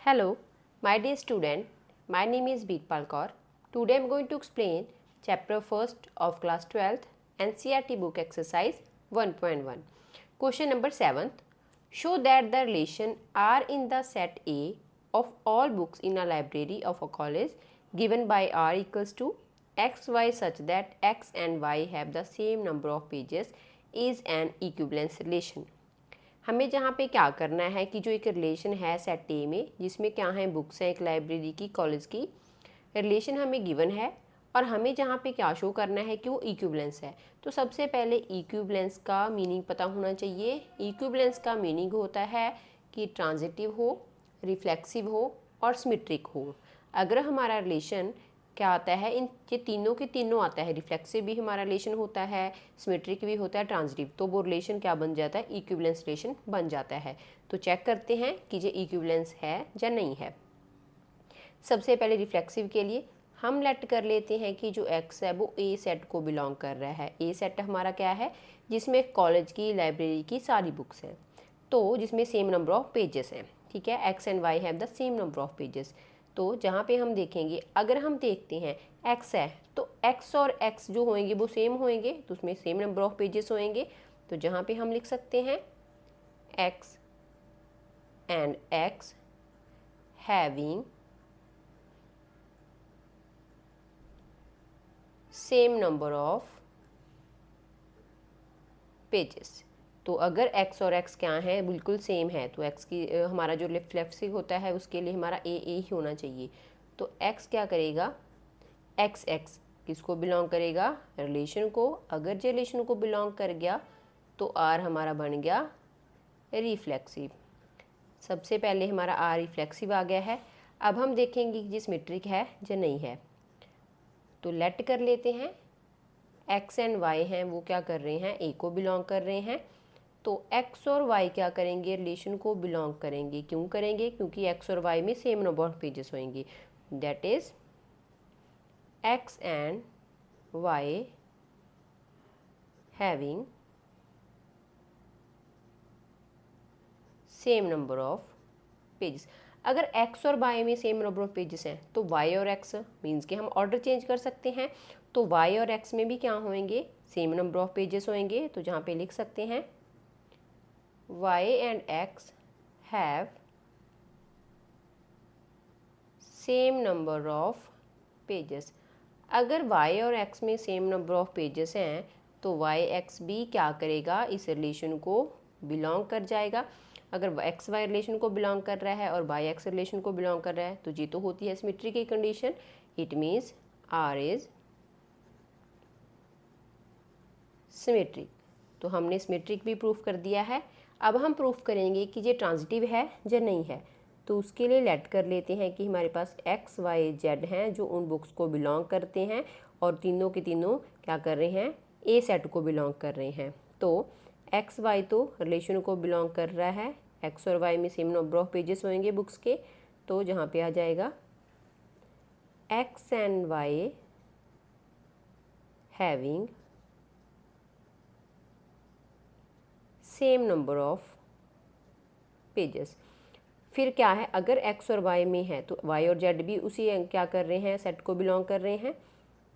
Hello, my dear student. My name is Beatpal Kaur. Today I am going to explain chapter 1st of class 12th NCERT book exercise 1.1. Question number 7th. Show that the relation R in the set A of all books in a library of a college given by R equals to XY such that X and Y have the same number of pages is an equivalence relation. हमें जहाँ पे क्या करना है कि जो एक relation है सेट ए में जिसमें क्या है बुक्स हैं एक लाइब्रेरी की कॉलेज की रिलेशन हमें गिवन है और हमें जहाँ पे क्या शो करना है कि वो इक्विवेलेंस है। तो सबसे पहले इक्विवेलेंस का मीनिंग पता होना चाहिए। इक्विवेलेंस का मीनिंग होता है कि ट्रांजिटिव हो, रिफ्लेक्सिव हो और सिमेट्रिक हो। अगर हमारा रिलेशन क्या आता है, इन ये तीनों के तीनों आता है, रिफ्लेक्सिव भी हमारा रिलेशन होता है, सिमेट्रिक भी होता है, ट्रांजिटिव, तो वो रिलेशन क्या बन जाता है, इक्विवेलेंस रिलेशन बन जाता है। तो चेक करते हैं कि ये इक्विवेलेंस है या नहीं है। सबसे पहले रिफ्लेक्सिव के लिए हम लेट कर लेते हैं कि जो एक्स है वो ए सेट को बिलोंग कर रहा है। ए सेट हमारा क्या है, जिसमें कॉलेज की लाइब्रेरी की सारी बुक्स हैं, तो जिसमें सेम नंबर ऑफ पेजेस हैं। ठीक है, x and why have the same number of pages. तो जहाँ पे हम देखेंगे, अगर हम देखते हैं एक्स है तो एक्स और एक्स जो होंगे वो सेम होंगे, तो उसमें सेम नंबर ऑफ पेजेस होंगे। तो जहाँ पे हम लिख सकते हैं x and x having same number of pages. तो अगर x और x क्या है, बिल्कुल सेम है, तो x की हमारा जो रिफ्लेक्सिव होता है उसके लिए हमारा ए ही होना चाहिए। तो x क्या करेगा, x किसको बिलोंग करेगा, रिलेशन को। अगर जो रिलेशन को बिलोंग कर गया तो r हमारा बन गया रिफ्लेक्सिव। सबसे पहले हमारा r रिफ्लेक्सिव आ गया है। अब हम देखेंगे कि सिमेट्रिक है या नहीं है। तो लेट कर लेते हैं x एंड y हैं वो क्या कर रहे हैं, a को बिलोंग कर रहे हैं। तो x और y क्या करेंगे, रिलेशन को बिलोंग करेंगे। क्यों करेंगे, क्योंकि x और y में सेम नंबर ऑफ पेजेस होंगे। That is x and y having same number of pages. अगर x और y में सेम नंबर ऑफ पेजेस हैं तो y और x मीन्स कि हम ऑर्डर चेंज कर सकते हैं। तो y और x में भी क्या होंगे, सेम नंबर ऑफ पेजेस होंगे। तो जहाँ पे लिख सकते हैं y and x have same number of pages। अगर y और x में सेम नंबर ऑफ पेजेस हैं तो y x भी क्या करेगा, इस रिलेशन को बिलोंग कर जाएगा। अगर x y रिलेशन को बिलोंग कर रहा है और y x रिलेशन को बिलोंग कर रहा है तो ये तो होती है सिमेट्री की condition. It means r is symmetric. तो हमने सिमेट्रिक भी प्रूफ कर दिया है। अब हम प्रूफ करेंगे कि ये ट्रांजिटिव है या नहीं है। तो उसके लिए लेट कर लेते हैं कि हमारे पास एक्स वाई जेड हैं जो उन बुक्स को बिलोंग करते हैं और तीनों के तीनों क्या कर रहे हैं, ए सेट को बिलोंग कर रहे हैं। तो एक्स वाई तो रिलेशन को बिलोंग कर रहा है, एक्स और वाई में सेम नंबर ऑफ पेजेस होंगे बुक्स के। तो जहाँ पे आ जाएगा X and Y having same number of pages. फिर क्या है, अगर x और y में है तो y और z भी उसी क्या कर रहे हैं, सेट को बिलोंग कर रहे हैं।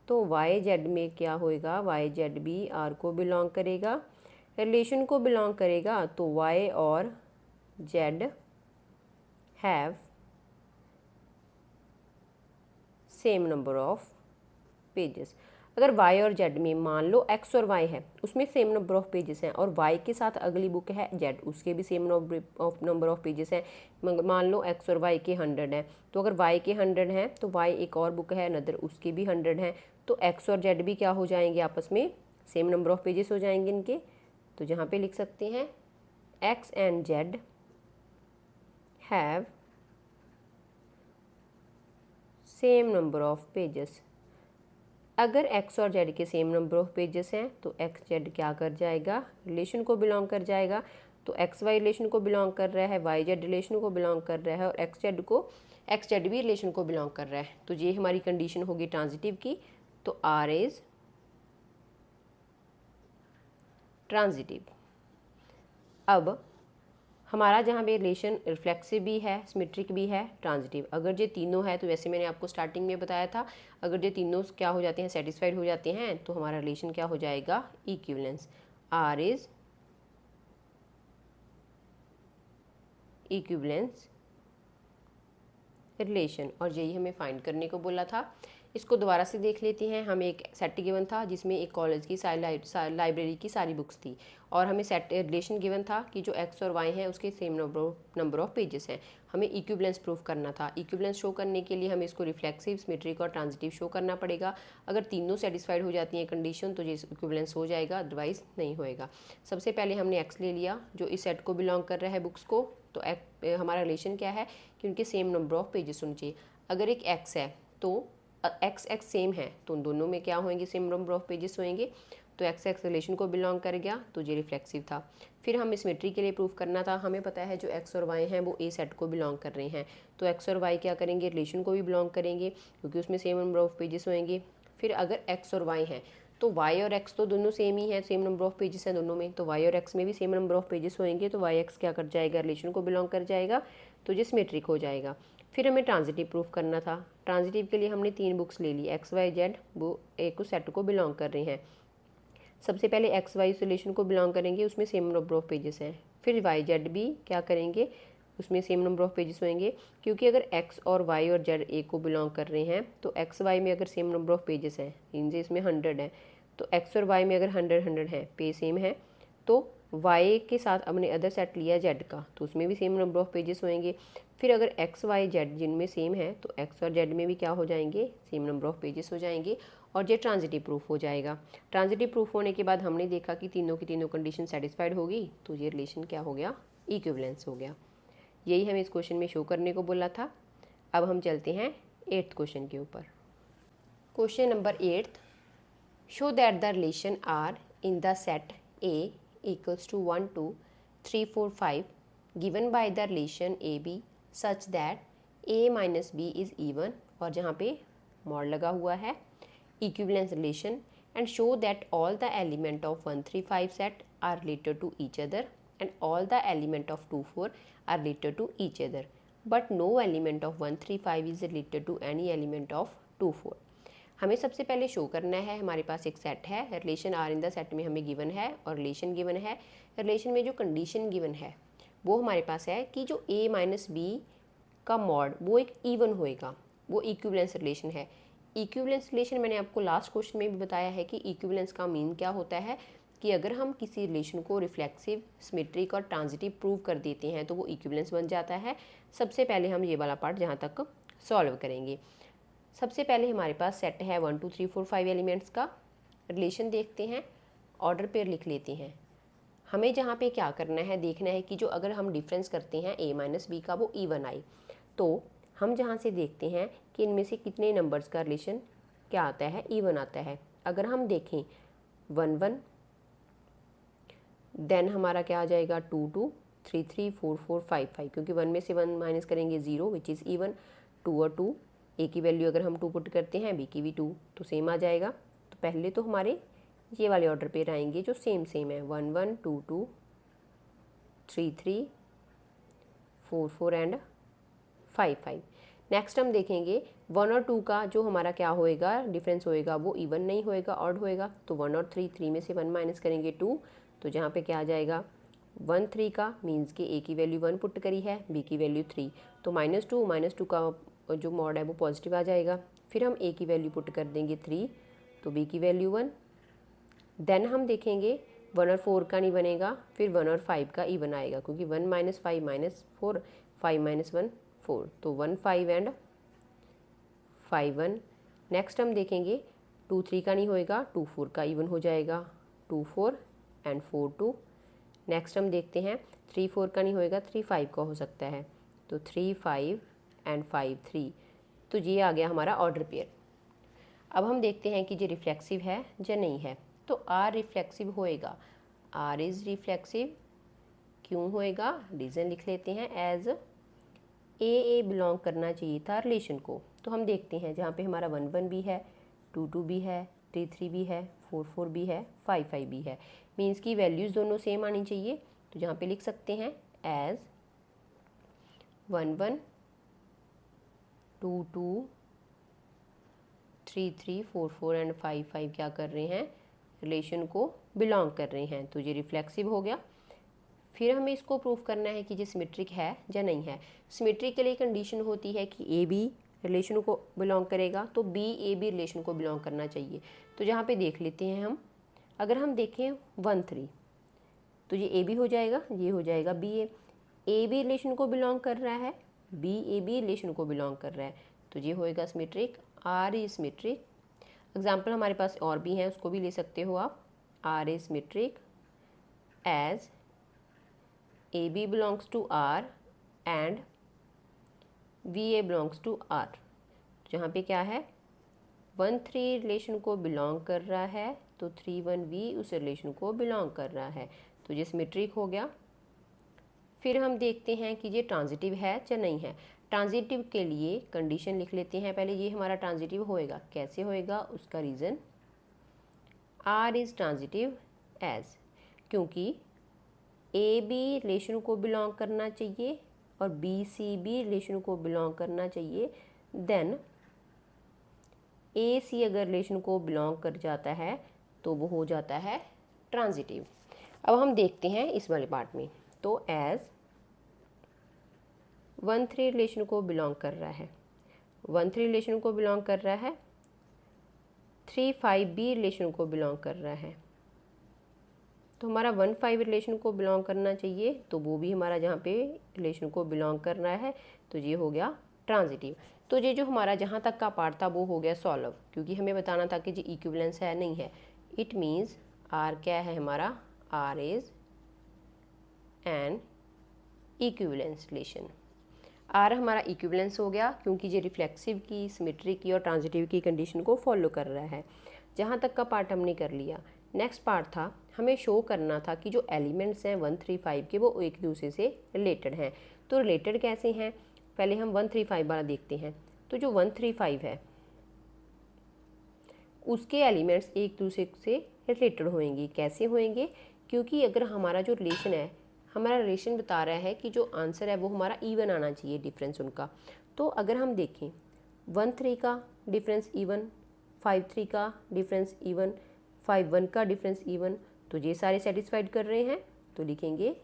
तो y z में क्या होएगा, y z भी r को बिलोंग करेगा, रिलेशन को बिलोंग करेगा। तो y और z have same number of pages. अगर y और z में मान लो x और y है, उसमें सेम नंबर ऑफ पेजेस हैं, और y के साथ अगली बुक है z, उसके भी सेम नंबर ऑफ पेजेस हैं। मान लो x और y के 100 हैं, तो अगर y के 100 हैं तो y एक और बुक है नदर, उसके भी 100 हैं। तो x और z भी क्या हो जाएंगे, आपस में सेम नंबर ऑफ पेजेस हो जाएंगे इनके। तो जहाँ पे लिख सकते हैं x and z have same number of pages. अगर x और z के सेम नंबर ऑफ पेजेस हैं तो x z क्या कर जाएगा, रिलेशन को बिलोंग कर जाएगा। तो x y रिलेशन को बिलोंग कर रहा है, y z रिलेशन को बिलोंग कर रहा है, और x z भी रिलेशन को बिलोंग कर रहा है। तो ये हमारी कंडीशन होगी ट्रांजिटिव की। तो r इज ट्रांजिटिव। अब हमारा जहाँ पे रिलेशन रिफ्लेक्सिव भी है, सिमेट्रिक भी है, ट्रांजिटिव। अगर ये तीनों है तो वैसे मैंने आपको स्टार्टिंग में बताया था, अगर ये तीनों क्या हो जाते हैं, सेटिस्फाइड हो जाते हैं, तो हमारा रिलेशन क्या हो जाएगा, equivalence. R is equivalence relation, और यही हमें फाइंड करने को बोला था। इसको दोबारा से देख लेते हैं। हमें एक सेट गिवन था जिसमें एक कॉलेज की लाइब्रेरी की सारी बुक्स थी, और हमें सेट रिलेशन गिवन था कि जो एक्स और वाई हैं उसके सेम नंबर ऑफ पेजेस हैं। हमें इक्विवेलेंस प्रूफ करना था। इक्विवेलेंस शो करने के लिए हमें इसको रिफ्लेक्सिव, सिमेट्रिक और ट्रांजिटिव शो करना पड़ेगा। अगर तीनों सेटिस्फाइड हो जाती हैं कंडीशन तो ये इक्विवेलेंस हो जाएगा, अदरवाइज नहीं होएगा। सबसे पहले हमने एक्स ले लिया जो इस सेट को बिलोंग कर रहा है बुक्स को, तो हमारा रिलेशन क्या है कि उनके सेम नंबर ऑफ पेजेस होने चाहिए। अगर एक एक्स है तो एक्स एक्स सेम है तो उन दोनों में क्या होंगे, सेम नंबर ऑफ पेजेस होंगे, तो एक्स एक्स रिलेशन को बिलोंग कर गया, तो ये रिफ्लेक्सिव था। फिर हमें सिमेट्री के लिए प्रूफ करना था। हमें पता है जो एक्स और वाई हैं वो ए सेट को बिलोंग कर रहे हैं, तो एक्स और वाई क्या करेंगे, रिलेशन को भी बिलोंग करेंगे क्योंकि उसमें सेम नंबर ऑफ पेजेस होंगे। फिर अगर एक्स और वाई हैं तो वाई और एक्स तो दोनों सेम ही है, सेम नंबर ऑफ पेजेस हैं दोनों में, तो वाई और एक्स में भी सेम नंबर ऑफ पेजेस होंगे, तो वाई एक्स क्या कर जाएगा, रिलेशन को बिलोंग कर जाएगा, तो ये सिमेट्रिक हो जाएगा। फिर हमें ट्रांजिटिव प्रूफ करना था। ट्रांजिटिव के लिए हमने 3 बुक्स ले ली, एक्स वाई जेड, वो एक सेट को बिलोंग कर रहे हैं। सबसे पहले एक्स वाई रिलेशन को बिलोंग करेंगे, उसमें सेम नंबर ऑफ पेजेस हैं। फिर वाई जेड भी क्या करेंगे, उसमें सेम नंबर ऑफ पेजेस होंगे, क्योंकि अगर एक्स और वाई और जेड ए को बिलोंग कर रहे हैं तो एक्स वाई में अगर सेम नंबर ऑफ पेजेस हैं, मीन्स इसमें 100 है, तो एक्स और वाई में अगर 100 है, पे सेम है, तो वाई के साथ हमने अदर सेट लिया जेड का, तो उसमें भी सेम नंबर ऑफ पेजेस होंगे। फिर अगर एक्स वाई जेड जिनमें सेम है तो एक्स और जेड में भी क्या हो जाएंगे, सेम नंबर ऑफ पेजेस हो जाएंगे, और ये ट्रांजिटिव प्रूफ हो जाएगा। ट्रांजिटिव प्रूफ होने के बाद हमने देखा कि तीनों की तीनों कंडीशन सेटिस्फाइड होगी, तो ये रिलेशन क्या हो गया, इक्विवेलेंस हो गया। यही हमें इस क्वेश्चन में शो करने को बोला था। अब हम चलते हैं 8th क्वेश्चन के ऊपर। Question number 8, show that the relation are in the set A equals to 1 2 3 4 5 given by the relation AB such that A minus B is even, और जहाँ पे मॉड लगा हुआ है, equivalence relation, and show that all the element of 1 3 5 set are related to each other and all the element of 2 4 are related to each other, but no element of 1 3 5 is related to any element of 2 4। हमें सबसे पहले show करना है, हमारे पास एक set है, relation are in the set में हमें गिवन है और रिलेशन गिवन है। रिलेशन में जो कंडीशन गिवन है वो हमारे पास है कि जो a माइनस बी का मॉड वो एक इवन होएगा, वो इक्विवेलेंस रिलेशन है। इक्विवेलेंस रिलेशन मैंने आपको लास्ट क्वेश्चन में भी बताया है कि इक्विवेलेंस का मीन क्या होता है, कि अगर हम किसी रिलेशन को रिफ्लेक्सिव, सिमेट्रिक और ट्रांजिटिव प्रूव कर देते हैं तो वो इक्विवेलेंस बन जाता है। सबसे पहले हम ये वाला पार्ट जहाँ तक सॉल्व करेंगे। सबसे पहले हमारे पास सेट है 1 2 3 4 5 एलिमेंट्स का। रिलेशन देखते हैं, ऑर्डर पेयर लिख लेते हैं। हमें जहाँ पे क्या करना है, देखना है कि जो अगर हम डिफरेंस करते हैं a माइनस बी का वो इवन आई, तो हम जहाँ से देखते हैं कि इनमें से कितने नंबर्स का रिलेशन क्या आता है, इवन आता है। अगर हम देखें 1 1, देन हमारा क्या आ जाएगा 2 2 3 3 4 4 5 5, क्योंकि 1 में से 1 माइनस करेंगे 0 विच इज़ इवन। 2 और 2, ए की वैल्यू अगर हम 2 पुट करते हैं, बी की भी 2, तो सेम आ जाएगा। तो पहले तो हमारे ये वाले ऑर्डर पे आएंगे जो सेम सेम है, 1 1 2 2 3 3 4 4 एंड 5 5। नेक्स्ट हम देखेंगे 1 और 2 का जो हमारा क्या होएगा, डिफरेंस होएगा, वो इवन नहीं होएगा, ऑड होएगा। तो 1 और 3, 3 में से 1 माइनस करेंगे 2, तो जहाँ पे क्या आ जाएगा 1 3 का मीन्स कि ए की वैल्यू 1 पुट करी है, बी की वैल्यू 3, तो -2 का जो मॉड है वो पॉजिटिव आ जाएगा। फिर हम ए की वैल्यू पुट कर देंगे 3, तो बी की वैल्यू 1। देन हम देखेंगे 1 और 4 का नहीं बनेगा, फिर 1 और 5 का इवन आएगा, क्योंकि 1 - 5 - 4, 5 - 1 4, तो 1 5 एंड 5 1। नेक्स्ट हम देखेंगे 2 3 का नहीं होएगा, 2 4 का इवन हो जाएगा, 2 4 एंड 4 2। नेक्स्ट हम देखते हैं 3 4 का नहीं होएगा, 3 5 का हो सकता है, तो 3 5 एंड 5 3। तो ये आ गया हमारा ऑर्डर पेयर। अब हम देखते हैं कि ये रिफ्लेक्सिव है या नहीं है। तो आर रिफ्लेक्सिव होएगा, आर इज़ रिफ्लेक्सिव। क्यों होएगा, रीज़न लिख लेते हैं, एज ए बिलोंग करना चाहिए था रिलेशन को। तो हम देखते हैं जहाँ पे हमारा 1 1 भी है, 2 2 भी है, 3 3 भी है, 4 4 भी है, 5 5 भी है, मीन्स की वैल्यूज़ दोनों सेम आनी चाहिए। तो यहाँ पे लिख सकते हैं एज 1 1 2 2 3 3 4 4 एंड 5 5 क्या कर रहे हैं, रिलेशन को बिलोंग कर रहे हैं, तो ये रिफ्लेक्सिव हो गया। फिर हमें इसको प्रूफ करना है कि ये सिमेट्रिक है या नहीं है। सिमेट्रिक के लिए कंडीशन होती है कि ए बी रिलेशन को बिलोंग करेगा, तो बी ए बी रिलेशन को बिलोंग करना चाहिए। तो यहाँ पे देख लेते हैं हम, अगर हम देखें 1 3 तो ये ए बी हो जाएगा, ये हो जाएगा बी ए बी रिलेशन को बिलोंग कर रहा है, बी ए बी रिलेशन को बिलोंग कर रहा है, तो ये होएगा symmetric, R is symmetric. Example हमारे पास और भी हैं, उसको भी ले सकते हो आप। R is symmetric as A B belongs to R and B A belongs to R. यहाँ पे क्या है, 1 3 रिलेशन को बिलोंग कर रहा है, तो 3 1 वी उस रिलेशन को बिलोंग कर रहा है, तो ये सिमेट्रिक हो गया। फिर हम देखते हैं कि ये ट्रांजिटिव है या नहीं है। ट्रांजिटिव के लिए कंडीशन लिख लेते हैं पहले, ये हमारा ट्रांजिटिव होएगा, कैसे होएगा उसका reason, R is transitive as, क्योंकि ए बी रिलेशन को बिलोंग करना चाहिए और बी सी बी रिलेशन को बिलोंग करना चाहिए, देन ए सी अगर रिलेशन को बिलोंग कर जाता है तो वो हो जाता है ट्रांजिटिव। अब हम देखते हैं इस वाले पार्ट में, तो एज 1 3 रिलेशन को बिलोंग कर रहा है, 1 3 रिलेशन को बिलोंग कर रहा है, 3 5 बी रिलेशन को बिलोंग कर रहा है, तो हमारा 1 5 रिलेशन को बिलोंग करना चाहिए, तो वो भी हमारा जहाँ पे रिलेशन को बिलोंग करना है, तो ये हो गया ट्रांजिटिव। तो ये जो हमारा जहाँ तक का पार्ट था वो हो गया सॉल्व, क्योंकि हमें बताना था कि ये इक्विवेलेंस है नहीं है। इट मीन्स आर क्या है हमारा, R is an equivalence relation. R हमारा इक्विवेलेंस हो गया, क्योंकि ये रिफ्लेक्सिव की, सिमेट्रिक की और ट्रांजिटिव की कंडीशन को फॉलो कर रहा है। जहाँ तक का पार्ट हमने कर लिया। नेक्स्ट पार्ट था, हमें शो करना था कि जो एलिमेंट्स हैं 1 3 5 के वो एक दूसरे से रिलेटेड हैं। तो रिलेटेड कैसे हैं, पहले हम 1 3 5 वाला देखते हैं। तो जो 1 3 5 है उसके एलिमेंट्स एक दूसरे से रिलेटेड होंगे। कैसे होंगे, क्योंकि अगर हमारा जो रिलेशन है, हमारा रिलेशन बता रहा है कि जो आंसर है वो हमारा इवन आना चाहिए, डिफरेंस उनका। तो अगर हम देखें 1 3 का डिफरेंस इवन, 5 3 का डिफरेंस इवन, 5 1 का डिफरेंस इवन, तो ये सारे सेटिस्फाइड कर रहे हैं। तो लिखेंगे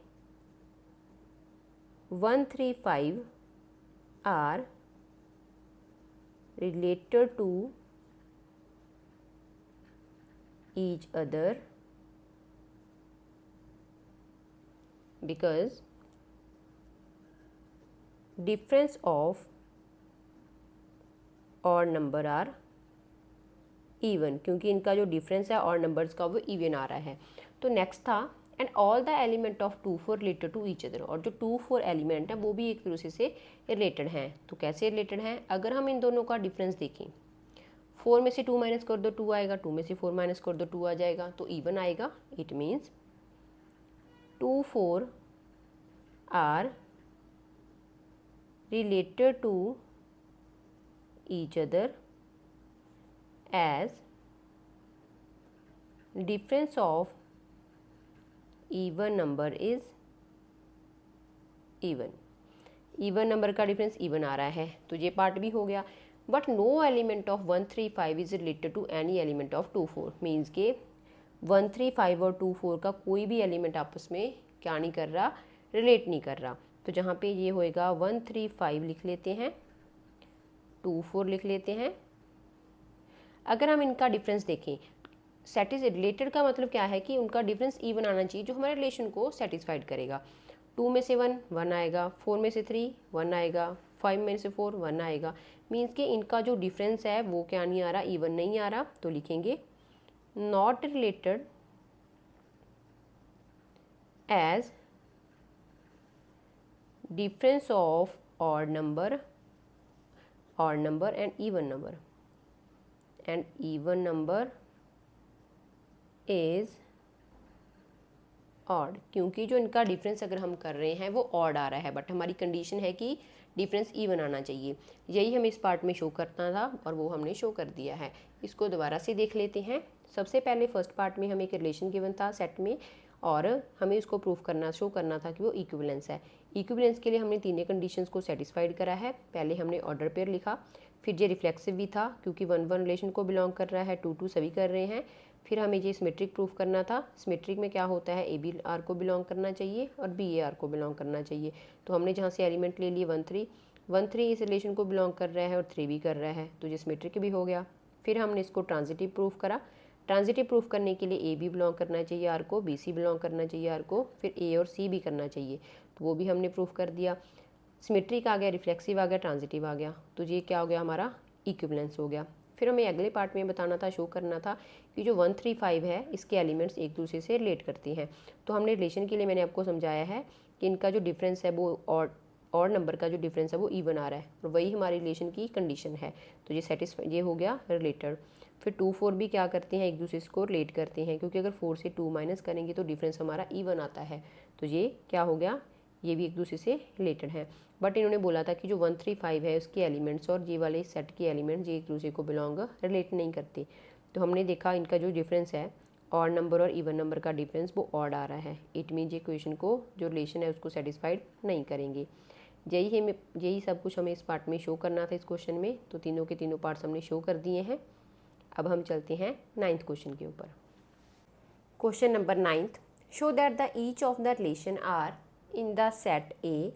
1 3 5 are related to each other because difference of odd number are even, क्योंकि इनका जो डिफरेंस है और नंबर्स का वो इवन आ रहा है। तो नेक्स्ट था and all the element of 2 4 related to each other, और जो 2 4 एलिमेंट हैं वो भी एक दूसरे से रिलेटेड हैं। तो कैसे रिलेटेड हैं, अगर हम इन दोनों का डिफरेंस देखें, 4 में से 2 माइनस कर दो 2 आएगा, 2 में से 4 माइनस कर दो 2 आ जाएगा, तो इवन आएगा। It means 2 4 are related to each other as difference of even number is even. Even number का डिफरेंस इवन आ रहा है, तो ये पार्ट भी हो गया। But no element of 1 3 5 is related to any element of 2 4, means के 1 3 5 और 2 4 का कोई भी एलिमेंट आपस में क्या नहीं कर रहा, रिलेट नहीं कर रहा। तो जहाँ पे ये होएगा 1 3 5 लिख लेते हैं, 2 4 लिख लेते हैं। अगर हम इनका डिफरेंस देखें, रिलेटेड का मतलब क्या है कि उनका डिफरेंस इवन आना चाहिए, जो हमारे रिलेशन को सेटिस्फाइड करेगा। 2 में से 1 1 आएगा, 4 में से 3 1 आएगा, 5 में से 4 1 आएगा, मीन्स कि इनका जो डिफरेंस है वो क्या नहीं आ रहा, इवन नहीं आ रहा। तो लिखेंगे not related as difference of odd number and even number is odd, क्योंकि जो इनका डिफरेंस अगर हम कर रहे हैं वो ऑड आ रहा है, बट हमारी कंडीशन है कि डिफरेंस इवन आना चाहिए। यही हमें इस पार्ट में शो करना था और वो हमने शो कर दिया है। इसको दोबारा से देख लेते हैं। सबसे पहले फर्स्ट पार्ट में हमें एक रिलेशन गिवन था सेट में, और हमें इसको प्रूफ करना शो करना था कि वो इक्विवेलेंस है। इक्विवेलेंस के लिए हमने तीनों कंडीशंस को सेटिस्फाइड करा है। पहले हमने ऑर्डर पेयर लिखा, फिर ये रिफ्लेक्सिव भी था क्योंकि 1-1 रिलेशन को बिलोंग कर रहा है, 2-2 सभी कर रहे हैं। फिर हमें ये सिमेट्रिक प्रूफ करना था। सिमेट्रिक में क्या होता है, ए बी आर को बिलोंग करना चाहिए और बी ए आर को बिलोंग करना चाहिए। तो हमने जहाँ से एलिमेंट ले लिए 1-3 इस रिलेशन को बिलोंग कर रहा है और 3 भी कर रहा है, तो ये सिमेट्रिक भी हो गया। फिर हमने इसको ट्रांजिटिव प्रूफ करा। ट्रांजिटिव प्रूफ करने के लिए ए बी बिलोंग करना चाहिए आर को, बी सी बिलोंग करना चाहिए आर को, फिर ए और सी भी करना चाहिए, तो वो भी हमने प्रूफ कर दिया। सिमेट्रिक आ गया, रिफ्लेक्सिव आ गया, ट्रांजिटिव आ गया, तो ये क्या हो गया, हमारा इक्विवेलेंस हो गया। फिर हमें अगले पार्ट में बताना था, शो करना था कि जो 1-3-5 है इसके एलिमेंट्स एक दूसरे से रिलेट करते हैं। तो हमने रिलेशन के लिए मैंने आपको समझाया है कि इनका जो डिफरेंस है वो और नंबर का जो डिफरेंस है वो इवन आ रहा है और वही हमारी रिलेशन की कंडीशन है। तो ये हो गया रिलेटेड। फिर 2-4 भी क्या करते हैं, एक दूसरे को रिलेट करते हैं, क्योंकि अगर 4 से 2 माइनस करेंगे तो डिफरेंस हमारा इवन आता है। तो ये क्या हो गया, ये भी एक दूसरे से रिलेटेड है। बट इन्होंने बोला था कि जो 1-3-5 है उसके एलिमेंट्स और ये वाले सेट के एलिमेंट्स ये एक दूसरे को बिलोंग रिलेट नहीं करते। तो हमने देखा इनका जो डिफरेंस है ऑड नंबर और इवन नंबर का डिफरेंस वो ऑड आ रहा है। इट मीन ये इक्वेशन को जो रिलेशन है उसको सेटिस्फाइड नहीं करेंगे। यही सब कुछ हमें इस पार्ट में शो करना था इस क्वेश्चन में। तो तीनों के तीनों पार्ट्स हमने शो कर दिए हैं। अब हम चलते हैं 9th क्वेश्चन के ऊपर। Question number 9th, show that the each of the relation are in the set A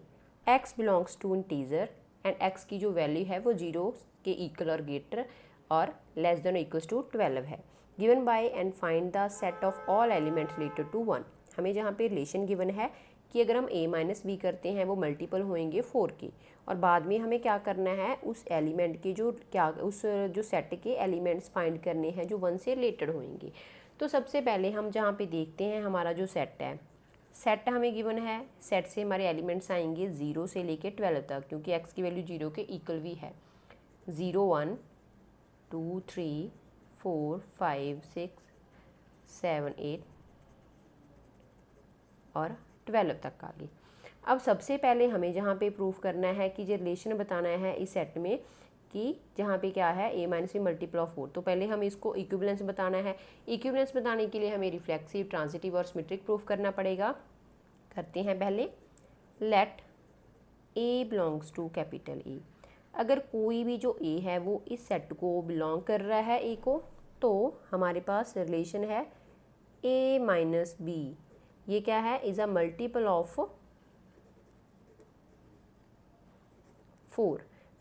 x belongs to integer and x की जो वैल्यू है वो 0 के इक्वल और ग्रेटर और लेस देन इक्वल्स टू 12 है। Given by and find the set of all elements related to 1। हमें जहाँ पे रिलेशन गिवन है कि अगर हम a माइनस बी करते हैं वो मल्टीपल होंगे 4 के, और बाद में हमें क्या करना है, उस एलिमेंट के उस जो सेट के एलिमेंट्स फाइंड करने हैं जो 1 से रिलेटेड होंगे। तो सबसे पहले हम जहाँ पे देखते हैं हमारा जो सेट है, सेट हमें गिवन है, सेट से हमारे एलिमेंट्स आएंगे 0 से लेके 12 तक, क्योंकि x की वैल्यू 0 के इक्वल भी है। 0 1 2 3 4 5 6 7 8 और 12 तक आ गई। अब सबसे पहले हमें जहाँ पे प्रूफ करना है कि जो रिलेशन बताना है इस सेट में कि जहाँ पे क्या है a minus be multiple of 4, तो पहले हमें इसको इक्विवेलेंस बताना है। इक्विवेलेंस बताने के लिए हमें रिफ्लेक्सिव, ट्रांजिटिव और सिमेट्रिक प्रूफ करना पड़ेगा। करते हैं पहले। Let a belongs to capital E। अगर कोई भी जो a है वो इस सेट को बिलोंग कर रहा है a को, तो हमारे पास रिलेशन है a माइनस बी। ये क्या है, इज़ अ मल्टीपल ऑफ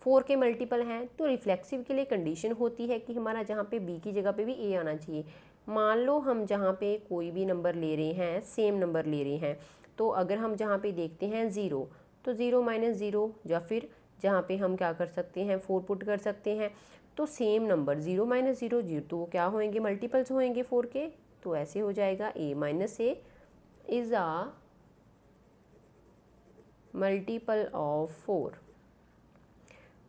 4 के मल्टीपल हैं। तो रिफ्लेक्सिव के लिए कंडीशन होती है कि हमारा जहाँ पे b की जगह पे भी a आना चाहिए। मान लो हम जहाँ पे कोई भी नंबर ले रहे हैं, सेम नंबर ले रहे हैं, तो अगर हम जहाँ पे देखते हैं 0, तो 0 माइनस 0, या फिर जहाँ पे हम क्या कर सकते हैं 4 पुट कर सकते हैं। तो सेम नंबर 0 माइनस 0 तो क्या होंगे, मल्टीपल्स होंगे 4 के। तो ऐसे हो जाएगा a minus a is a multiple of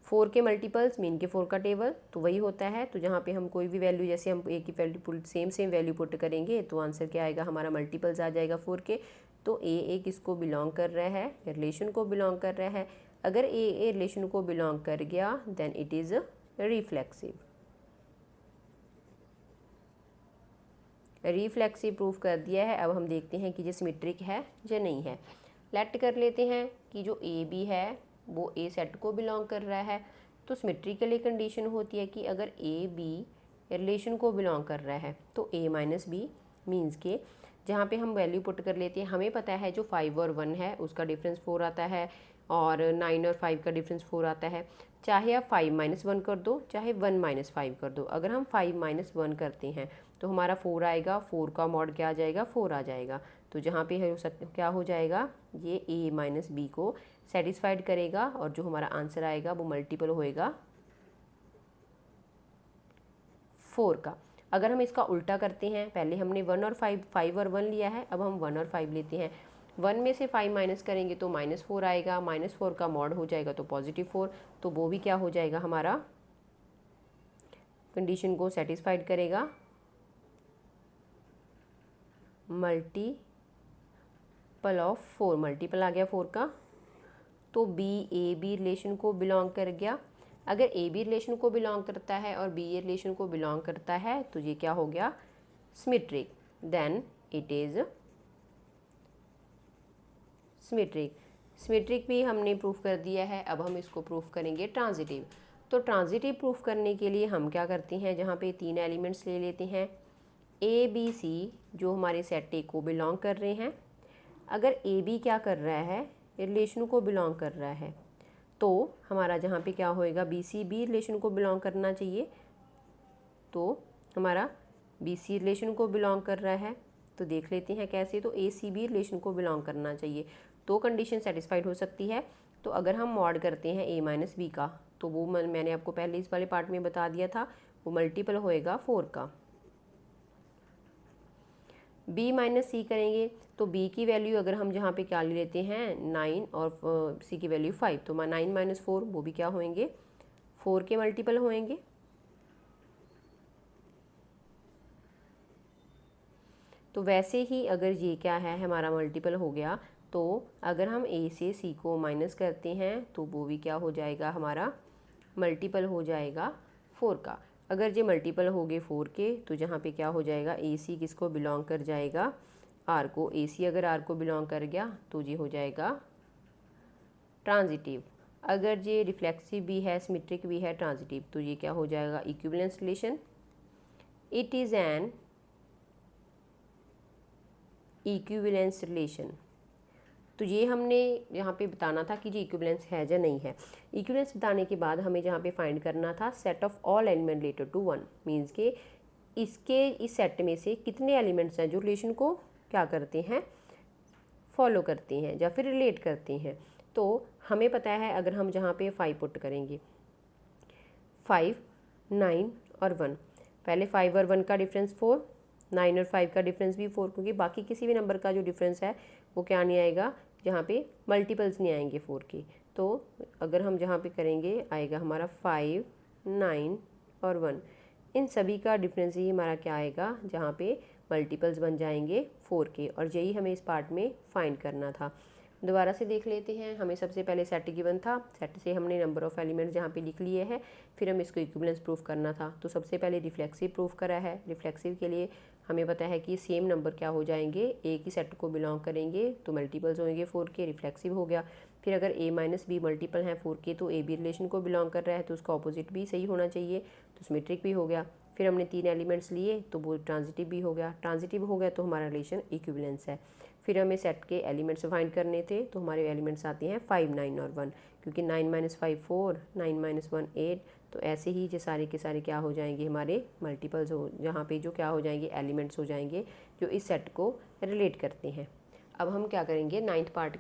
4 के मल्टीपल्स मीन के 4 का टेबल तो वही होता है। तो जहाँ पे हम कोई भी वैल्यू, जैसे हम a की value put same value put करेंगे तो आंसर क्या आएगा, हमारा मल्टीपल्स आ जाएगा 4 के। तो a किसको बिलोंग कर रहा है, रिलेशन को बिलोंग कर रहा है। अगर a रिलेशन को बिलोंग कर गया then it is reflexive. Reflexive proof कर दिया है। अब हम देखते हैं कि ये सिमेट्रिक है या नहीं है। लेट कर लेते हैं कि जो ए बी है वो ए सेट को बिलोंग कर रहा है। तो सिमेट्रिकली कंडीशन होती है कि अगर ए बी रिलेशन को बिलोंग कर रहा है तो a माइनस बी मीन्स के जहाँ पे हम वैल्यू पुट कर लेते हैं, हमें पता है जो 5 और 1 है उसका डिफरेंस 4 आता है और 9 और 5 का डिफरेंस 4 आता है। चाहे आप 5 माइनस 1 कर दो, चाहे 1 माइनस 5 कर दो। अगर हम 5 माइनस 1 करते हैं तो हमारा 4 आएगा, 4 का मॉड क्या आ जाएगा, 4 आ जाएगा। तो जहाँ पे है क्या हो जाएगा, ये a माइनस बी को सेटिस्फाइड करेगा और जो हमारा आंसर आएगा वो मल्टीपल होएगा 4 का। अगर हम इसका उल्टा करते हैं, पहले हमने 1 और 5 और 1 लिया है, अब हम 1 और 5 लेते हैं। 1 में से 5 माइनस करेंगे तो -4 आएगा, -4 का मॉड हो जाएगा तो +4, तो वो भी क्या हो जाएगा, हमारा कंडीशन को सेटिस्फाइड करेगा, मल्टीपल ऑफ 4। मल्टीपल आ गया 4 का, तो बी रिलेशन को बिलोंग कर गया। अगर ए बी रिलेशन को बिलोंग करता है और बी ए रिलेशन को बिलोंग करता है तो ये क्या हो गया, symmetric. Then it is symmetric. Symmetric भी हमने प्रूफ कर दिया है, अब हम इसको प्रूफ करेंगे ट्रांजिटिव। तो ट्रांजिटिव प्रूफ करने के लिए हम क्या करते हैं, जहाँ पे 3 एलिमेंट्स ले लेते हैं ए बी सी, जो हमारे सेट ए को बिलोंग कर रहे हैं। अगर ए बी क्या कर रहा है, रिलेशन को बिलोंग कर रहा है, तो हमारा जहाँ पे क्या होएगा, बी सी भी रिलेशन को बिलोंग करना चाहिए। तो हमारा बी सी रिलेशन को बिलोंग कर रहा है, तो देख लेते हैं कैसे। तो ए सी भी रिलेशन को बिलोंग करना चाहिए, तो कंडीशन सेटिस्फाइड हो सकती है। तो अगर हम मॉड करते हैं ए माइनस बी का, तो वो मैंने आपको पहले इस वाले पार्ट में बता दिया था, वो मल्टीपल होएगा 4 का। b माइनस सी करेंगे तो b की वैल्यू अगर हम जहाँ पे क्या ले लेते हैं 9 और c की वैल्यू 5, तो 9 माइनस 4 वो भी क्या होंगे, 4 के मल्टीपल होंगे। तो वैसे ही अगर ये क्या है हमारा मल्टीपल हो गया, तो अगर हम a से c को माइनस करते हैं तो वो भी क्या हो जाएगा, हमारा मल्टीपल हो जाएगा 4 का। अगर ये मल्टीपल हो गए 4 के, तो जहाँ पे क्या हो जाएगा, ए सी किसको बिलोंग कर जाएगा, आर को। ए सी अगर आर को बिलोंग कर गया तो ये हो जाएगा ट्रांजिटिव। अगर ये रिफ्लेक्सिव भी है, सिमेट्रिक भी है, ट्रांजिटिव, तो ये क्या हो जाएगा, equivalence relation. It is an equivalence relation. तो ये हमने यहाँ पे बताना था कि जी इक्विवेलेंस है या नहीं है। इक्विवेलेंस बताने के बाद हमें जहाँ पे फाइंड करना था set of all element related to 1, means के इस सेट में से कितने एलिमेंट्स हैं जो रिलेशन को क्या करते हैं, फॉलो करते हैं या फिर रिलेट करते हैं। तो हमें पता है अगर हम जहाँ पे 5 पुट करेंगे, 5, 9 और 1, पहले 5 और 1 का डिफरेंस 4, 9 और 5 का डिफरेंस भी 4, क्योंकि बाकी किसी भी नंबर का जो डिफरेंस है वो क्या नहीं आएगा, जहाँ पे मल्टीपल्स नहीं आएंगे 4 के। तो अगर हम जहाँ पे करेंगे आएगा हमारा 5, 9 और 1, इन सभी का डिफरेंस ही हमारा क्या आएगा, जहाँ पे मल्टीपल्स बन जाएंगे 4 के। और यही हमें इस पार्ट में फाइंड करना था। दोबारा से देख लेते हैं। हमें सबसे पहले सेट गिवन था, सेट से हमने नंबर ऑफ़ एलिमेंट्स जहाँ पे लिख लिए हैं, फिर हम इसको इक्विवेलेंस प्रूफ करना था। तो सबसे पहले रिफ्लेक्सिव प्रूफ करा है। रिफ्लेक्सिव के लिए हमें पता है कि सेम नंबर क्या हो जाएंगे, एक ही सेट को बिलोंग करेंगे तो मल्टीपल्स होंगे 4 के, रिफ्लेक्सिव हो गया। फिर अगर a माइनस बी मल्टीपल हैं 4 के, तो a भी रिलेशन को बिलोंग कर रहा है, तो उसका ऑपोजिट भी सही होना चाहिए, तो सिमेट्रिक भी हो गया। फिर हमने 3 एलिमेंट्स लिए तो वो ट्रांजिटिव भी हो गया। ट्रांजिटिव हो गया तो हमारा रिलेशन इक्विवेलेंस है। फिर हमें सेट के एलिमेंट्स फाइंड करने थे, तो हमारे एलिमेंट्स आते हैं 5, 9 और 1, क्योंकि 9 माइनस 5 4, 9 माइनस 1 8। तो ऐसे ही ये सारे के सारे क्या हो जाएंगे, हमारे मल्टीपल्स हो, जहाँ पे जो क्या हो जाएंगे, एलिमेंट्स हो जाएंगे जो इस सेट को रिलेट करते हैं। अब हम क्या करेंगे, नाइन्थ क्वेश्चन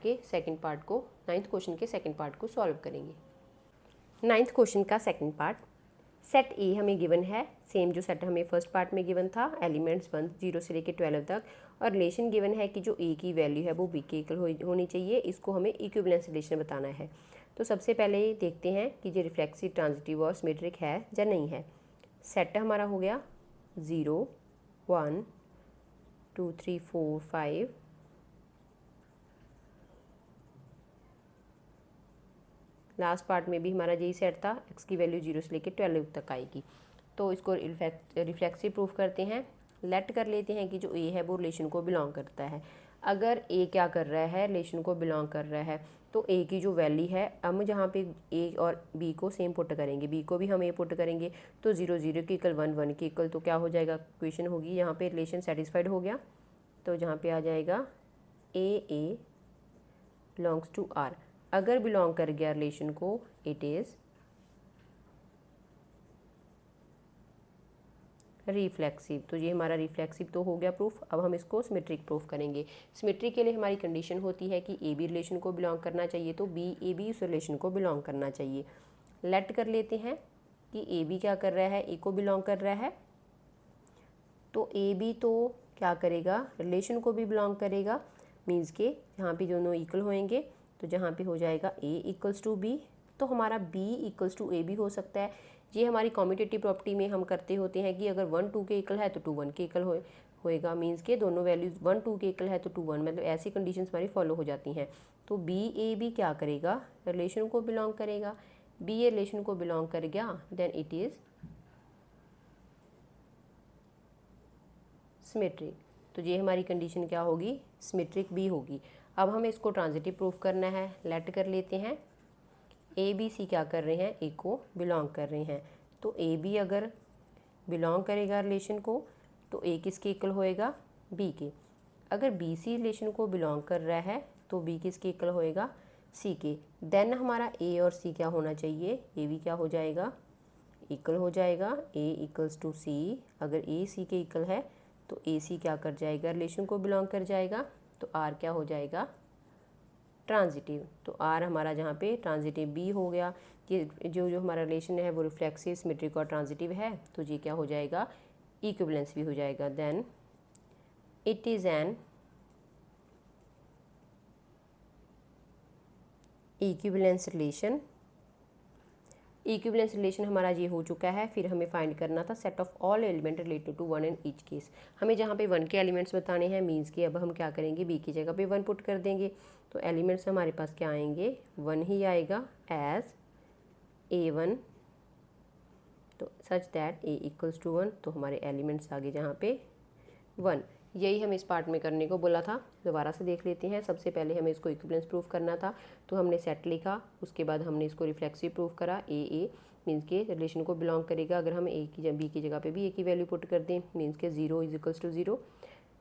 के सेकेंड पार्ट को सॉल्व करेंगे। नाइन्थ क्वेश्चन का सेकेंड पार्ट, सेट ए हमें गिवन है, सेम जो सेट हमें फर्स्ट पार्ट में गिवन था, एलिमेंट्स 1 0 से लेकर 12 तक, और रिलेशन गिवन है कि जो ए की वैल्यू है वो बी के इक्वल होनी चाहिए। इसको हमें इक्विवेलेंस रिलेशन बताना है। तो सबसे पहले देखते हैं कि ये रिफ्लेक्सिव, ट्रांजिटिव और सिमेट्रिक है या नहीं है। सेट हमारा हो गया 0 1 2 3 4 5, लास्ट पार्ट में भी हमारा यही सेट था, x की वैल्यू 0 से लेकर 12 तक आएगी। तो इसको रिफ्लेक्सिव प्रूफ करते हैं। लेट कर लेते हैं कि जो a है वो रिलेशन को बिलोंग करता है। अगर a क्या कर रहा है, रिलेशन को बिलोंग कर रहा है, तो a की जो वैल्यू है, हम जहाँ पे a और b को सेम पुट करेंगे, b को भी हम a पुट करेंगे, तो 0 0 के इक्वल 1 1 के इक्वल, तो क्या हो जाएगा, इक्वेशन होगी यहाँ पे रिलेशन सेटिस्फाइड हो गया। तो जहाँ पे आ जाएगा a बिलोंग्स टू r। अगर बिलोंग कर गया रिलेशन को, इट इज़ रिफ्लेक्सिव। तो ये हमारा रिफ्लेक्सिव तो हो गया प्रूफ। अब हम इसको सिमेट्रिक प्रूफ करेंगे। सिमेट्रिक के लिए हमारी कंडीशन होती है कि ए बी रिलेशन को बिलोंग करना चाहिए, तो बी ए बी उस रिलेशन को बिलोंग करना चाहिए। लेट कर लेते हैं कि ए बी क्या कर रहा है, ए को बिलोंग कर रहा है, तो ए बी तो क्या करेगा, रिलेशन को भी बिलोंग करेगा, मीन्स के यहाँ पे दोनों इक्वल होएंगे, तो जहाँ पे हो जाएगा a इक्वल्स टू बी, तो हमारा b इक्वल्स टू ए भी हो सकता है। ये हमारी कॉम्यूटेटिव प्रॉपर्टी में हम करते होते हैं कि अगर 1 2 के इक्वल है तो 2 1 के इक्वल होएगा, मीन्स के दोनों वैल्यूज़ 1 2 के इक्वल है तो 2 1, मतलब ऐसी कंडीशंस हमारी फॉलो हो जाती हैं। तो b a b क्या करेगा, रिलेशन को बिलोंग करेगा। b ए रिलेशन को बिलोंग कर गया, देन इट इज़ सिमेट्रिक। तो ये हमारी कंडीशन क्या होगी, सिमेट्रिक भी होगी। अब हमें इसको ट्रांजिटिव प्रूफ करना है। लेट कर लेते हैं ए बी सी क्या कर रहे हैं, ए को बिलोंग कर रहे हैं। तो ए बी अगर बिलोंग करेगा रिलेशन को तो ए किसके इक्वल होएगा, बी के। अगर बी सी रिलेशन को बिलोंग कर रहा है तो बी किसके इक्वल होएगा, सी के। देन हमारा ए और सी क्या होना चाहिए, ए बी क्या हो जाएगा, इक्वल हो जाएगा, ए इक्वल्स टू सी। अगर ए सी के इक्वल है तो ए सी क्या कर जाएगा, रिलेशन को बिलोंग कर जाएगा। तो आर क्या हो जाएगा, ट्रांजिटिव। तो आर हमारा जहाँ पे ट्रांजिटिव बी हो गया कि जो हमारा रिलेशन है वो रिफ्लेक्सिव, सिमेट्रिक और ट्रांजिटिव है। तो ये क्या हो जाएगा, इक्विवेलेंस भी हो जाएगा। Then it is an equivalence relation. Equivalence relation हमारा ये हो चुका है। फिर हमें फाइंड करना था set of all element related to one in each case. हमें जहाँ पे वन के एलिमेंट्स बताने हैं, मीन्स कि अब हम क्या करेंगे, बी की जगह पे वन पुट कर देंगे। तो एलिमेंट्स हमारे पास क्या आएंगे, वन ही आएगा एज A1। तो such that A equals to 1। तो हमारे एलिमेंट्स आगे जहाँ पे 1। यही हमें इस पार्ट में करने को बोला था। दोबारा से देख लेते हैं। सबसे पहले हमें इसको इक्विवेलेंस प्रूफ करना था, तो हमने सेट लिखा। उसके बाद हमने इसको रिफ्लेक्सिव प्रूफ करा। ए मीन्स के रिलेशन को बिलोंग करेगा। अगर हम ए की बी की जगह पे भी ए की वैल्यू पुट कर दें, मीन्स के 0 इज इक्वल्स टू 0।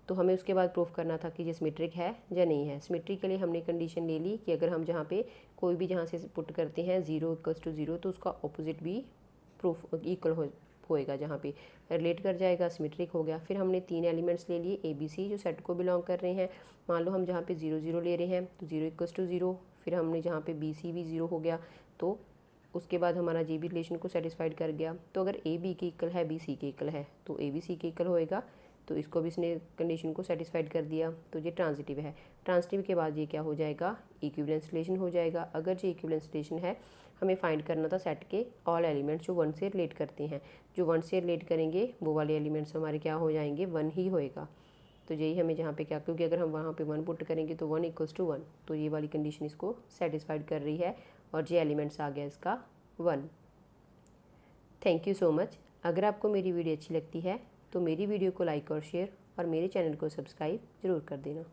तो हमें उसके बाद प्रूफ करना था कि ये सिमेट्रिक है या नहीं है। सिमेट्रिक के लिए हमने कंडीशन ले ली कि अगर हम जहाँ पे कोई भी जहाँ से पुट करते हैं 0 इक्वल्स टू 0, तो उसका ऑपोजिट भी प्रूफ इक्वल होएगा, जहाँ पे रिलेट कर जाएगा, सिमेट्रिक हो गया। फिर हमने 3 एलिमेंट्स ले लिए ए बी सी जो सेट को बिलोंग कर रहे हैं। मान लो हम जहाँ पे 0 0 ले रहे हैं तो 0 इक्वल्स टू 0। फिर हमने जहाँ पे बी सी भी 0 हो गया, तो उसके बाद हमारा जे बी रिलेशन को सेटिस्फाइड कर गया। तो अगर ए बी के इक्वल है, बी सी के इक्वल है, तो ए बी सी के इक्वल होएगा। तो इसको भी इसने कंडीशन को सेटिस्फाइड कर दिया। तो ये ट्रांजिटिव है। ट्रांजिटिव के बाद ये क्या हो जाएगा, इक्विवेलेंस रिलेशन हो जाएगा। अगर ये इक्विवेलेंस रिलेशन है, हमें फाइंड करना था सेट के ऑल एलिमेंट्स जो 1 से रिलेट करते हैं। जो 1 से रिलेट करेंगे वो वाले एलिमेंट्स हमारे क्या हो जाएंगे, 1 ही होएगा। तो यही हमें जहाँ पे क्या, क्योंकि अगर हम वहाँ पे 1 पुट करेंगे तो 1 इक्वल्स टू 1। तो ये वाली कंडीशन इसको सेटिस्फाइड कर रही है और ये एलिमेंट्स आ गया इसका 1। Thank you so much. अगर आपको मेरी वीडियो अच्छी लगती है तो मेरी वीडियो को लाइक और शेयर और मेरे चैनल को सब्सक्राइब ज़रूर कर देना।